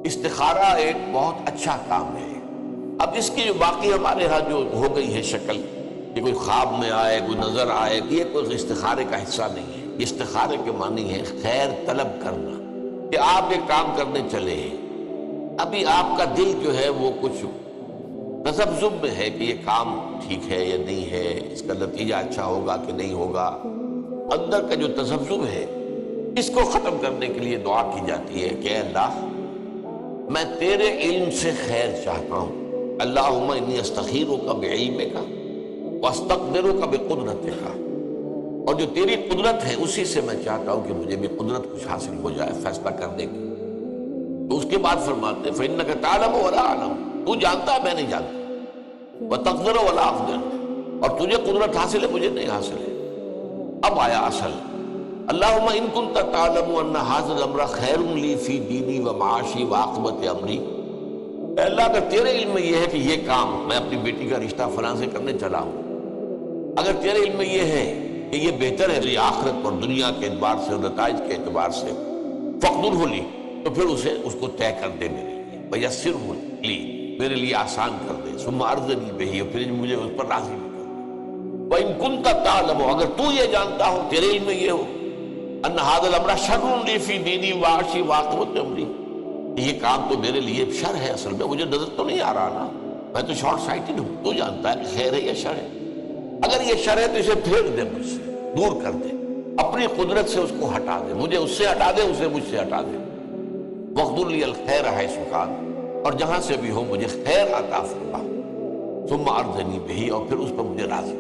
استخارہ ایک بہت اچھا کام ہے۔ اب اس کی جو باقی ہمارے ہاں جو ہو گئی ہے شکل کہ کوئی خواب میں آئے، کوئی نظر آئے، یہ کوئی استخارے کا حصہ نہیں ہے۔ استخارے کے معنی ہے خیر طلب کرنا، کہ آپ ایک کام کرنے چلے ہیں، ابھی آپ کا دل جو ہے وہ کچھ تذبذب میں ہے کہ یہ کام ٹھیک ہے یا نہیں ہے، اس کا نتیجہ اچھا ہوگا کہ نہیں ہوگا۔ اندر کا جو تذبذب ہے اس کو ختم کرنے کے لیے دعا کی جاتی ہے کہ اے اللہ میں تیرے علم سے خیر چاہتا ہوں، اللہم انی استخیرک بعلمک واستقدرک بقدرتک، اور جو تیری قدرت ہے اسی سے میں چاہتا ہوں کہ مجھے بھی قدرت کچھ حاصل ہو جائے فیصلہ کرنے کی۔ تو اس کے بعد فرماتے ہیں فإنک تعلم ولا اعلم، تو جانتا ہے میں نہیں جانتا، وتقدر ولا اقدر، اور تجھے قدرت حاصل ہے مجھے نہیں حاصل ہے۔ اب آیا اصل، اللہم ان کنت تعلم ان ھذا الامر خیر لی فی دینی و معاشی و عاقبت امری، اے اللہ اگر تیرے علم میں یہ ہے کہ یہ کام میں اپنی بیٹی کا رشتہ فلاں سے کرنے چلا ہوں، اگر تیرے علم میں یہ ہے کہ یہ بہتر ہے میری آخرت اور دنیا کے اعتبار سے اور نتائج کے اعتبار سے، فقدرہ لی، تو پھر اس کو طے کر دے میرے لیے، ویسرہ لی، میرے لیے آسان کر دے، ثم ارضنی بہ، اور پھر مجھے اس پر راضی بھی کر دے۔ وَإِن كُنتَ تَعْلَمُ، اگر تو یہ جانتا ہو، تیرے علم میں یہ ہو، ان ھذا الامر شر لی فی دینی وعاشی وعاقبت امری، یہ کام تو میرے لیے شر ہے، اصل میں مجھے نظر تو نہیں آ رہا نا، میں تو شارٹ سائٹڈ ہوں، تو جانتا ہے کہ خیر ہے یا شر ہے، اگر یہ شر ہے تو اسے پھینک دے مجھ سے، دور کر دے، اپنی قدرت سے اس کو ہٹا دے، مجھے اس سے ہٹا دے، اسے مجھ سے ہٹا دے، وَاقْدُرْ لِيَ الْخَيْرَ حَيْثُ كَانَ، اور جہاں سے بھی ہو مجھے خیر عطا فرما، ثم ارضنی بہ، اور پھر اس پر مجھے راضی